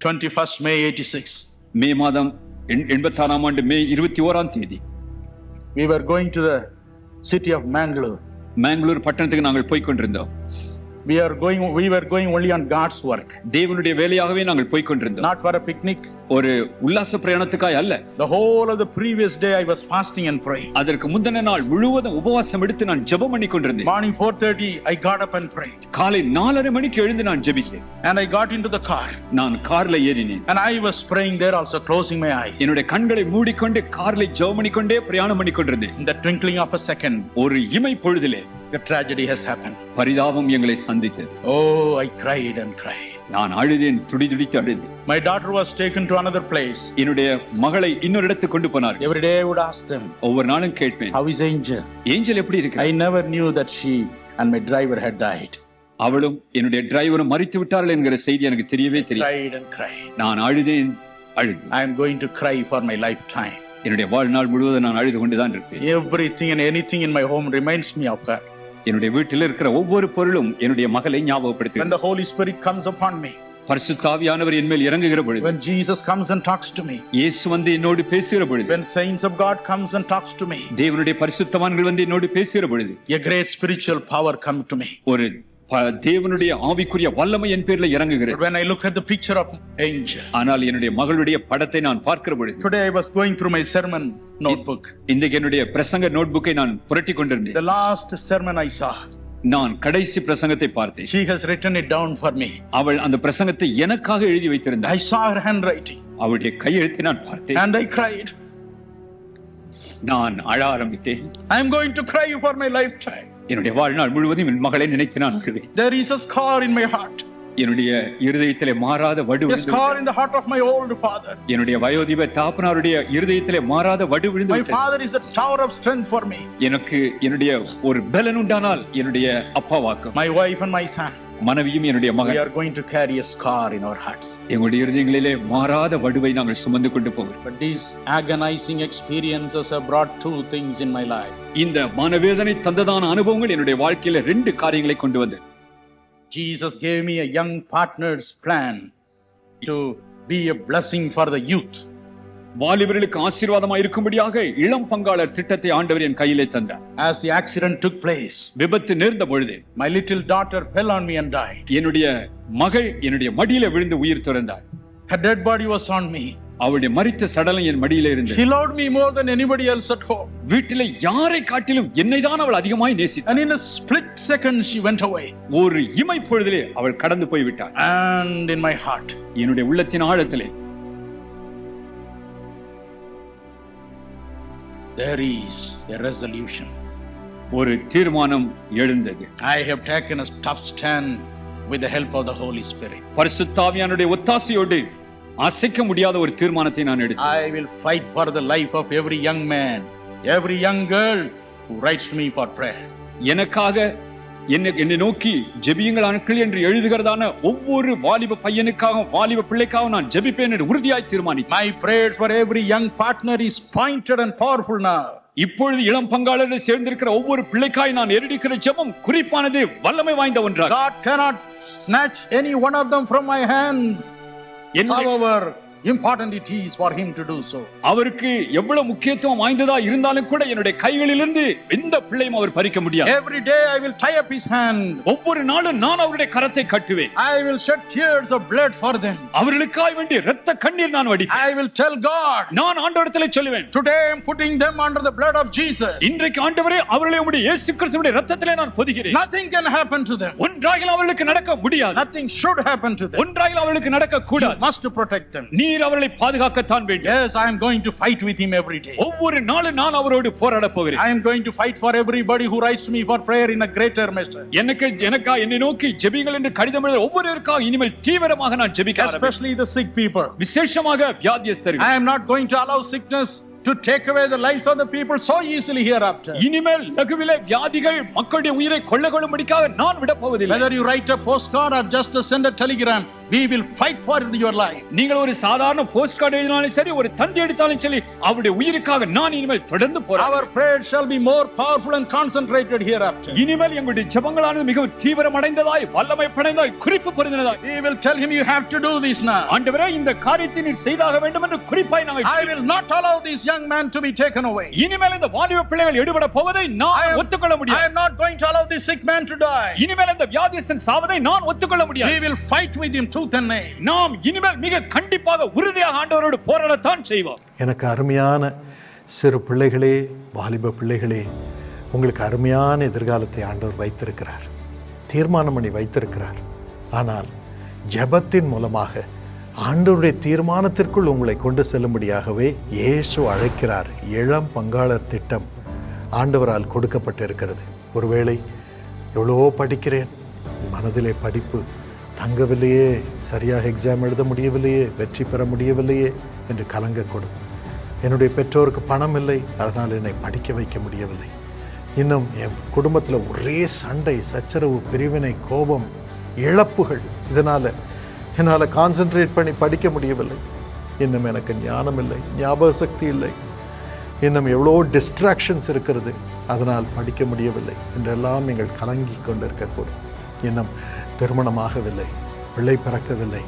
21st May 86. மே மாதம் 86ஆம் ஆண்டு மே 21ஆம் தேதி We were going to the city of Mangalore. Mangalore பட்டணத்துக்கு நாங்கள் போய் கொண்டிருந்தோம். We were going only on God's work. தேவனுடைய வேலையாகவே நாங்கள் போய் கொண்டிருந்தோம். Not for a picnic. ஒரு உல்லாச பிரயாணத்துக்காய் அல்ல. The whole of the previous day I was fasting and praying. அதற்கு முந்தின நாள் முழுவதும் உபவாசம் எடுத்து நான் ஜெபம் பண்ணி கொண்டிருந்தேன். Morning 4:30 I got up and prayed. காலை 4:30 மணிக்கு எழுந்து நான் ஜெபித்தேன். And I got into the car. நான் கார்ல ஏறினேன். And I was praying there also, closing my eyes. என்னுடைய கண்களை மூடிக்கொண்டு கார்ல ஜெபம் பண்ணிக்கொண்டே பிரயாணம் பண்ணி கொண்டிருந்தேன். In the twinkling of a second, ஒரு இமை பொழுதிலே the tragedy has happened. பரிதாபம் எங்களை சந்தித்தது. Oh, I cried and cried. நான் அழுதேன், துடிதுடித்து அழுதேன். My daughter was taken to another place. என்னுடைய மகளை இன்னொரு இடத்துக்கு கொண்டு போனார். Every day I would ask them, ஒவ்வொரு நாளும் கேட்பேன், how is Angel? ஏஞ்சல் எப்படி இருக்கு? I never knew that she and my driver had died. அவளும் என்னுடைய டிரைவரும் மரித்து விட்டார்கள் என்கிற செய்தி எனக்கு தெரியவே தெரியும். Cried and cried. நான் அழுதேன். I am going to cry for my lifetime. என்னுடைய வாழ்நாள் முழுவதும் நான் அழுது கொண்டுதான் இருப்பேன். Everything and anything in my home reminds me of her. என்னுடைய வீட்டில் இருக்கிற ஒவ்வொரு பொருளும் என்னுடைய மகளை ஞாபகப்படுத்துகிறது. When the Holy Spirit comes upon me, பரிசுத்த ஆவியானவர் என் மேல் இறங்குகிற பொழுது, when Jesus comes and talks to me, இயேசு வந்து என்னோடு பேசுகிற பொழுது, when saints of God comes and talks to me, தேவனுடைய பரிசுத்தவான்கள் வந்து என்னோடு பேசுகிற பொழுது, a great spiritual power come to me. ஒரு தேவனுடைய ஆவிக்குரிய வல்லமை என் பேர்ல இறங்குகிறது. When I look at the picture of Angel, ஆனால் என்னுடைய மகளுடைய படத்தை நான் பார்க்கிற பொழுது, today I was going through my sermon notebook. இன்றைக்கு என்னுடைய பிரசங்க நோட்புக்கை நான் புரட்டி கொண்டிருந்தேன். The last sermon I saw, நான் கடைசி பிரசங்கத்தை பார்த்தேன். she has written it down for me. அவள் அந்த பிரசங்கத்தை எனக்காக எழுதி வைத்திருந்தாள். I saw her handwriting. அவளுடைய கையெழுத்தை நான் பார்த்தேன். And I cried. நான் அழ ஆரம்பித்தேன். I am going to cry for my lifetime. என்னுடைய வாழ்நாள் முழுவதும் என் மகளை நினைத்து நான் அழுவேன். There is a scar in my heart. என்னுடைய இருதயத்திலே மாறாத வடு A scar in the heart of my old father. என்னுடைய வயோதிப தகப்பனாருடைய இருதயத்திலே மாறாத வடு விழுந்து My விட்டது. father is a tower of strength for me. எனக்கு என்னுடைய ஒரு பலன் உண்டானால் என்னுடைய அப்பாவாக்கும், My wife and my son, மனைவியும் என்னுடைய we மகன், are going to carry a scar in our hearts. எங்களுடைய இருதயங்களிலே மாறாத வடுவை நாங்கள் சுமந்து கொண்டு போவோம். But these agonizing experiences have brought two things in my life. இந்த மனவேதனை தந்ததான அனுபவங்கள் என்னுடைய வாழ்க்கையில 2 காரியங்களை கொண்டு வந்தது. Jesus gave me a young partner's plan to be a blessing for the youth. வாலிபர்களுக்கு ஆசீர்வாதமாக இருக்கும்படியாக இளம் பங்காளர் திட்டத்தை ஆண்டவர் என் கையிலே தந்தார். As the accident took place, விபத்து நேர்ந்த பொழுது my little daughter fell on me and died. என்னுடைய மகள் என்னுடைய மடியில விழுந்து உயிர் துறந்தார். Her dead body was on me. அவளுடைய மரித்த சடலம் என் மடியில இருந்தது. She loved me more than anybody else at home. வீட்டிலே யாரை காட்டிலும் என்னை தான் அவள் அதிகமாய் நேசித்தாள். And in a split second she went away. ஒரு இமை பொழுதிலே அவள் கடந்து போய் விட்டாள். And in my heart, என்னுடைய உள்ளத்தின் ஆழத்திலே there is a resolution. ஒரு தீர்மானம் எழுந்தது. I have taken a tough stand with the help of the Holy Spirit. பரிசுத்த ஆவியானவருடைய ஒத்தாசையோடு அசைக்க முடியாத ஒரு தீர்மானத்தை நான் எடுத்தேன். I will fight for the life of every young man, every young girl who writes to me for prayer. எனக்காக என்னை நோக்கி ஜெபியுங்கள் ஆட்கள் என்று எழுதுகிறதான ஒவ்வொரு வாலிப பையனுக்காகவும் வாலிப பிள்ளைக்காகவும் நான் ஜெபிப்பேன் என்று உறுதியாய் தீர்மானித்தேன். My prayers for every young partner is pointed and powerful now. இப்பொழுது இளம் பங்காளரை சேர்ந்திருக்கிற ஒவ்வொரு பிள்ளைக்காய் நான் எடுக்கிற ஜெபம் குறிப்பானது, வல்லமை வாய்ந்த ஒன்றாக. God cannot snatch any one of them from my hands. However important it is for him to do so. அவருக்கு எவ்வளவு முக்கியத்துவம் வாய்ந்ததா இருந்தாலும் கூட என்னுடைய கைகளிலிருந்து எந்த பிள்ளையும் அவர் பறிக்க முடியாது. Every day I will tie up his hand. ஒவ்வொரு நாளும் நான் அவருடைய கரத்தை கட்டுவேன். I will shed tears of blood for them. அவர்களுக்காய் வேண்டி இரத்த கண்ணீர் நான் வடிப்பேன். I will tell God, நான் ஆண்டவரிடத்திலே சொல்லுவேன், today I am putting them under the blood of Jesus. இன்றைக்கு ஆண்டவரே அவர்களை உம்முடைய இயேசு கிறிஸ்துவின் இரத்தத்திலே நான் பொதிக்கிறேன். Nothing can happen to them. ஒன்றாகிலும் அவர்களுக்கு நடக்க முடியாது. Nothing should happen to them. ஒன்றாகிலும் அவர்களுக்கு நடக்க கூடாது. You must protect them. நீர் அவர்களை பாதுகாக்கத்தான் வேண்டும். Yes, I am going to fight with him every day. ஒவ்வொரு நாளும் நான் அவரோடு போராட போகிறேன். I am going to fight for everybody who writes to me for prayer in a greater measure. எனக்கா என்னை நோக்கி ஜெபிங்கள் என்று கடிதம் எழுதுகிற ஒவ்வொருவருக்காக இனிமேல் தீவிரமாக நான் ஜெபிக்க ஆரம்பிப்பேன். Especially the sick people. விசேஷமாக வியாதியஸ்தர்கள். I am not going to allow sickness to take away the lives of the people so easily hereafter. இனிமேல் லகுவிலே வியாதிகள் மக்களுடைய உயிரை கொள்ளைகொள்ளும்படிக்காக நான் விட போவதில்லை. Whether you write a postcard or just send a telegram, we will fight for your life. நீங்கள் ஒரு சாதாரண போஸ்ட் கார்டு எழுதினாலும் சரி, ஒரு தந்தி எடுத்தாலும் சரி, அவருடைய உயிருக்காக நான் இனிமேல் தொடர்ந்து போறேன். Our prayers shall be more powerful and concentrated hereafter. இனிமேல் எங்களுடைய ஜெபங்களானது மிகவும் தீவிரமடைந்ததாய், வல்லமை படைந்ததாய், குறிப்பு பொருந்தினதாய். We will tell him, you have to do this now. ஆண்டவரே, இந்த காரியத்தை நீர் செய்தாக வேண்டும் என்று குறிப்பாய் நாங்கள் I will not allow this young man to be taken away. இனிமேல் இந்த வாலிப பிள்ளைகள் எடுபட போவதை நான் ஒத்துக்கொள்ள முடியாது. I am not going to allow this sick man to die. இனிமேல் இந்த வியாதியஸ்தன் சாவதை நான் ஒத்துக்கொள்ள முடியாது. We will fight with him tooth and nail. நாம் இனிமேல் மிக கண்டிப்பாக உறுதியாக ஆண்டவரோடு போராடத்தான் செய்வோம். எனக்கு அருமையான சிறு பிள்ளைகளே, வாலிப பிள்ளைகளே, உங்களுக்கு அருமையான எதிர்காலத்தை ஆண்டவர் வைத்திருக்கிறார், தீர்மானம் பண்ணி வைத்திருக்கிறார். ஆனால் ஜெபத்தின் மூலமாக ஆண்டவருடைய தீர்மானத்திற்குள் உங்களை கொண்டு செல்லும்படியாகவே இயேசு அழைக்கிறார். இளம் பங்காளர் திட்டம் ஆண்டவரால் கொடுக்கப்பட்டிருக்கிறது. ஒருவேளை எவ்வளோ படிக்கிறேன், மனதிலே படிப்பு தங்கவில்லையே, சரியாக எக்ஸாம் எழுத முடியவில்லையே, வெற்றி பெற முடியவில்லையே என்று கலங்கக்கூடும். என்னுடைய பெற்றோருக்கு பணம் இல்லை, அதனால் என்னை படிக்க வைக்க முடியவில்லை. இன்னும் என் குடும்பத்தில் ஒரே சண்டை, சச்சரவு, பிரிவினை, கோபம், இழப்புகள், இதனால் என்னால் கான்சென்ட்ரேட் பண்ணி படிக்க முடியவில்லை. இன்னும் எனக்கு ஞானம் இல்லை, ஞாபக சக்தி இல்லை, இன்னும் எவ்வளோ டிஸ்ட்ராக்ஷன்ஸ் இருக்கிறது, அதனால் படிக்க முடியவில்லை என்றெல்லாம் நீங்கள் கலங்கி கொண்டிருக்கக்கூடும். இன்னும் திருமணமாகவில்லை, பிள்ளை பிறக்கவில்லை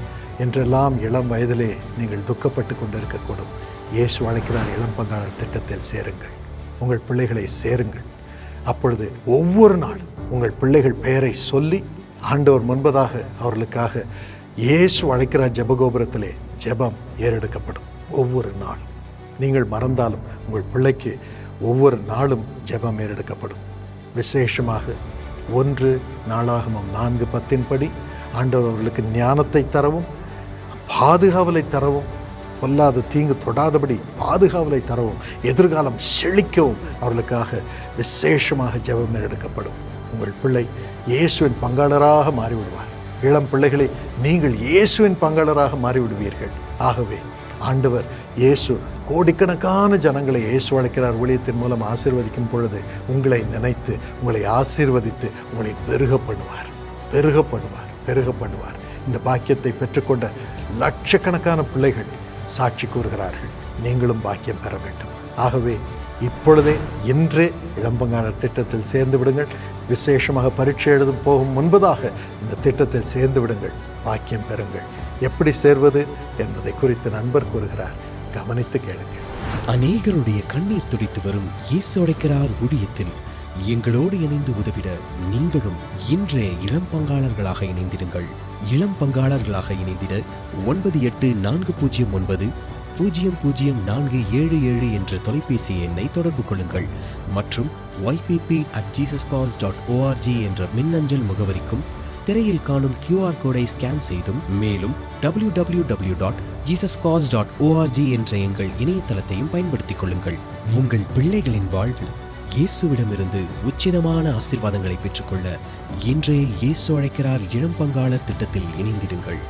என்றெல்லாம் இளம் வயதிலே நீங்கள் துக்கப்பட்டு கொண்டிருக்கக்கூடும். இயேசு அழைக்கிறார், இளம் பங்காளர் திட்டத்தில் சேருங்கள், உங்கள் பிள்ளைகளை சேருங்கள். அப்பொழுது ஒவ்வொரு நாளும் உங்கள் பிள்ளைகள் பெயரை சொல்லி ஆண்டவர் முன்பதாக அவர்களுக்காக இயேசு அழைக்கிறார் ஜெபகோபுரத்திலே ஜெபம் ஏறெடுக்கப்படும். ஒவ்வொரு நாளும் நீங்கள் மறந்தாலும் உங்கள் பிள்ளைக்கு ஒவ்வொரு நாளும் ஜெபம் ஏறெடுக்கப்படும். விசேஷமாக 1 நாளாகமம் 4:10 படி ஆண்டவர் அவர்களுக்கு ஞானத்தை தரவும், பாதுகாவலை தரவும், பொல்லாத தீங்கு தொடாதபடி பாதுகாவலை தரவும், எதிர்காலம் செழிக்கவும் அவர்களுக்காக விசேஷமாக ஜெபம் ஏறெடுக்கப்படும். உங்கள் பிள்ளை இயேசுவின் பங்காளராக மாறிவிடுவார். இளம் பிள்ளைகளை, நீங்கள் இயேசுவின் பங்காளராக மாறிவிடுவீர்கள். ஆகவே ஆண்டவர் இயேசு கோடிக்கணக்கான ஜனங்களை இயேசு அழைக்கிறார் ஊழியத்தின் மூலம் ஆசீர்வதிக்கும் பொழுது உங்களை நினைத்து உங்களை ஆசீர்வதித்து உங்களை பெருக பண்ணுவார். இந்த பாக்கியத்தை பெற்றுக்கொண்ட லட்சக்கணக்கான பிள்ளைகள் சாட்சி கூறுகிறார்கள். நீங்களும் பாக்கியம் பெற வேண்டும். ஆகவே இப்பொழுதே இன்றே இளம்பங்காளர் திட்டத்தில் சேர்ந்து விடுங்கள். விசேஷமாக பரீட்சை எழுதும் போகும் முன்பதாக இந்த திட்டத்தில் சேர்ந்து விடுங்கள், பாக்கியம் பெறுங்கள். எப்படி சேர்வது என்பதை குறித்து நண்பர் கூறுகிறார், கவனித்து கேளுங்கள். அநேகருடைய கண்ணீர் துடித்து வரும் இயேசு அழைக்கிறார் ஊழியத்தில் எங்களோடு இணைந்து உதவிட நீங்களும் இன்றைய இளம் பங்காளர்களாக இணைந்திடுங்கள். இளம் பங்காளர்களாக இணைந்திட 9840090477 என்ற தொலைபேசி எண்ணை தொடர்பு கொள்ளுங்கள். மற்றும் ypp@jesuscalls.org என்ற மின்னஞ்சல் முகவரிக்கும், திரையில் காணும் QR கோடை ஸ்கேன் செய்தும், மேலும் www.jesuscalls.org என்ற எங்கள் இணையதளத்தையும் பயன்படுத்திக் கொள்ளுங்கள். உங்கள் பிள்ளைகளின் வாழ்வில் இயேசுவிடமிருந்து உச்சிதமான ஆசீர்வாதங்களை பெற்றுக்கொள்ள இன்றைய இயேசு அழைக்கிறார் இளம் பங்காளர் திட்டத்தில் இணைந்திடுங்கள்.